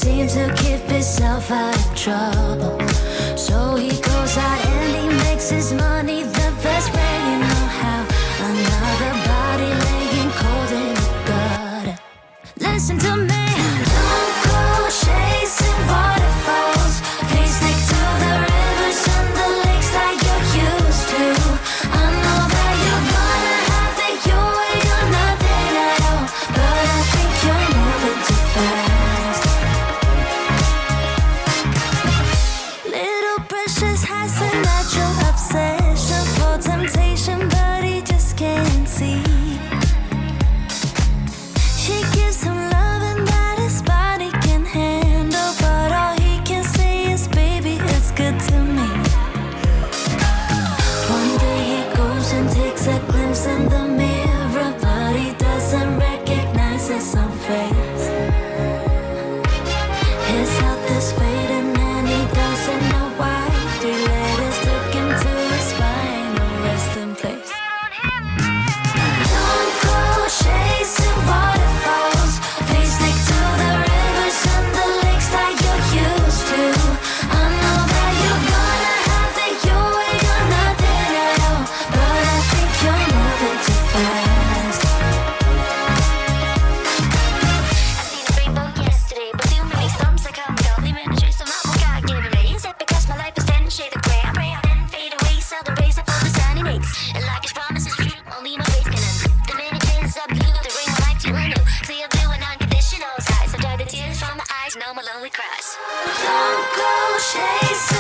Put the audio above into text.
seems to keep himself out of trouble. So he goes out and he makes his money the best way you know how. Another body laying cold in the gutter. Listen to me, don't go chasing waterfalls. Please stick to the rivers and the lakes that you're used to. I know that you're gonna have it your way or nothing at all, but I think you're moving too fast. Little Precious has a natural obsession for temptation, but he just can't see. She gives him loving that his body can handle, but all he can say is, baby, it's good to me. One day he goes and takes a glimpse in the mirror, but he doesn't recognize his own face. His health is fading and he doesn't know why. 3 letters took him to his final resting place. Don't go chasing waterfalls. Please stick to the rivers and the lakes that you're used to. I know that you're gonna have it your way or nothing at all, but I think you're moving too fast. I seen a rainbow yesterday, but too many storms that come. Only manages to not what God given me. Is it because my life is ten shades of gray? I pray I then fade away, seldom raise up all the sun he makes. And like his promises true, only my faith can undo. The minute is up blue, the ring my life to a new clear blue and unconditional skies. So dry the tears from my eyes, no more lonely cries. Don't go chasing